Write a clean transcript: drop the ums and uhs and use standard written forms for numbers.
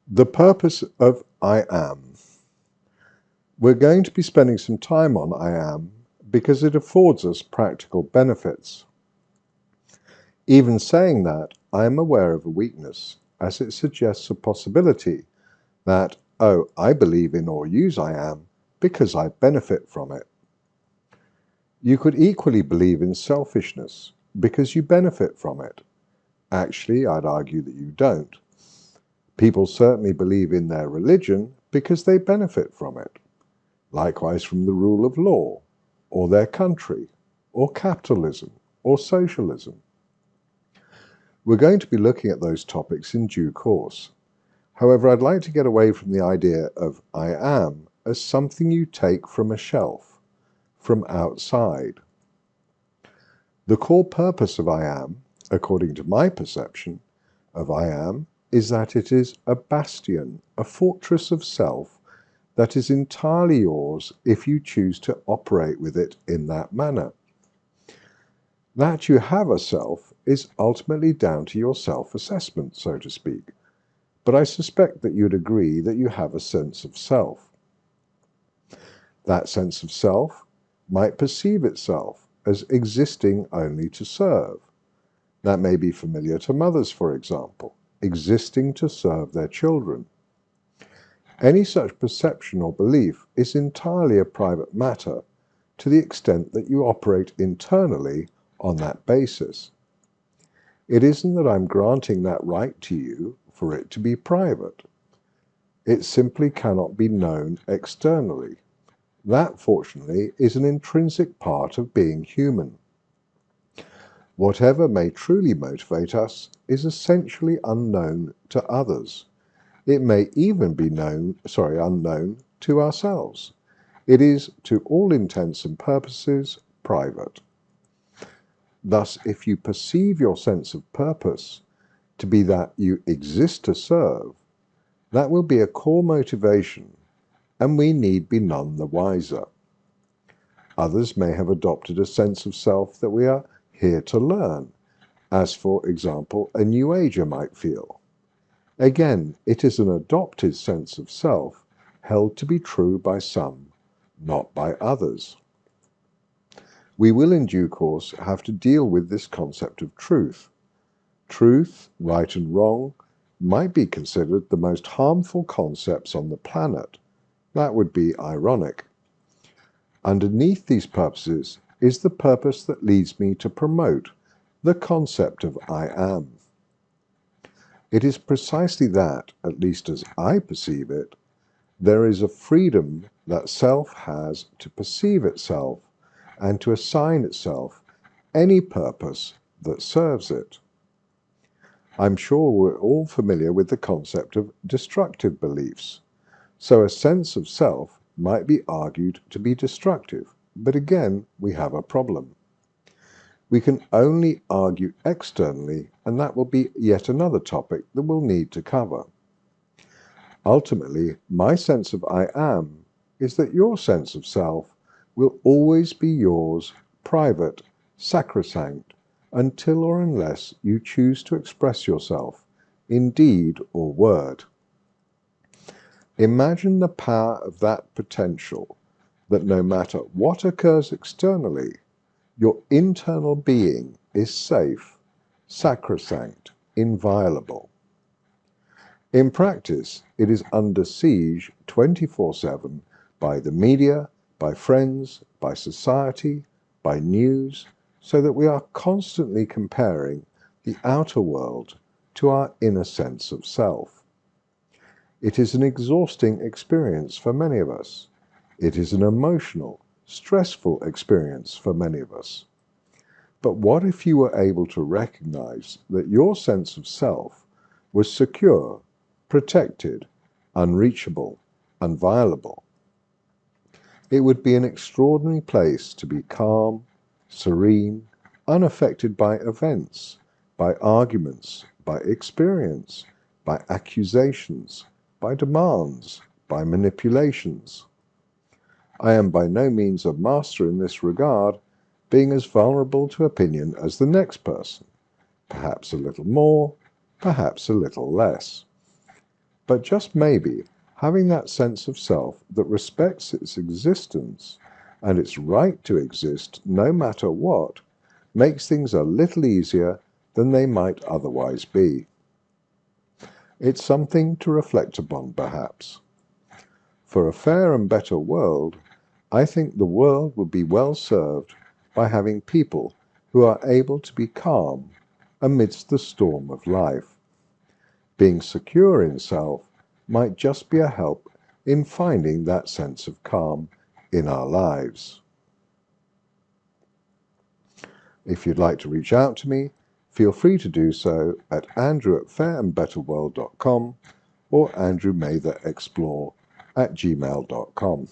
The purpose of IAM. We're going to be spending some time on IAM because it affords us practical benefits. Even saying that, I am aware of a weakness, as it suggests a possibility that, oh, I believe in or use IAM because I benefit from it. You could equally believe in selfishness because you benefit from it. Actually, I'd argue that you don't. People certainly believe in their religion because they benefit from it. Likewise from the rule of law, or their country, or capitalism, or socialism. We're going to be looking at those topics in due course. However, I'd like to get away from the idea of I am as something you take from a shelf, from outside. The core purpose of I am, according to my perception of I am, is that it is a bastion, a fortress of self that is entirely yours if you choose to operate with it in that manner. That you have a self is ultimately down to your self-assessment, so to speak, but I suspect that you'd agree that you have a sense of self. That sense of self might perceive itself as existing only to serve. That may be familiar to mothers, for example, existing to serve their children. Any such perception or belief is entirely a private matter to the extent that you operate internally on that basis. It isn't that I'm granting that right to you for it to be private. It simply cannot be known externally. That, fortunately, is an intrinsic part of being human. Whatever may truly motivate us is essentially unknown to others. It may even be unknown to ourselves. It is, to all intents and purposes, private. Thus, if you perceive your sense of purpose to be that you exist to serve, that will be a core motivation, and we need be none the wiser. Others may have adopted a sense of self that we are here to learn, as for example a New Ager might feel. Again, it is an adopted sense of self held to be true by some, not by others. We will in due course have to deal with this concept of truth. Truth, right and wrong, might be considered the most harmful concepts on the planet. That would be ironic. Underneath these purposes is the purpose that leads me to promote the concept of I am. It is precisely that, at least as I perceive it, there is a freedom that self has to perceive itself and to assign itself any purpose that serves it. I'm sure we're all familiar with the concept of destructive beliefs, so a sense of self might be argued to be destructive, but again we have a problem. We can only argue externally, and that will be yet another topic that we'll need to cover. Ultimately, my sense of I am is that your sense of self will always be yours, private, sacrosanct, until or unless you choose to express yourself in deed or word. Imagine the power of that potential, that no matter what occurs externally, your internal being is safe, sacrosanct, inviolable. In practice, it is under siege 24/7 by the media, by friends, by society, by news, so that we are constantly comparing the outer world to our inner sense of self. It is an exhausting experience for many of us. It is an emotional, stressful experience for many of us. But what if you were able to recognize that your sense of self was secure, protected, unreachable, inviolable? It would be an extraordinary place to be calm, serene, unaffected by events, by arguments, by experience, by accusations, by demands, by manipulations. I am by no means a master in this regard, being as vulnerable to opinion as the next person, perhaps a little more, perhaps a little less. But just maybe, having that sense of self that respects its existence and its right to exist no matter what makes things a little easier than they might otherwise be. It's something to reflect upon, perhaps. For a fair and better world, I think the world would be well served by having people who are able to be calm amidst the storm of life. Being secure in self might just be a help in finding that sense of calm in our lives. If you'd like to reach out to me, feel free to do so at andrew@fairandbetterworld.com or andrewmatherexplore@gmail.com.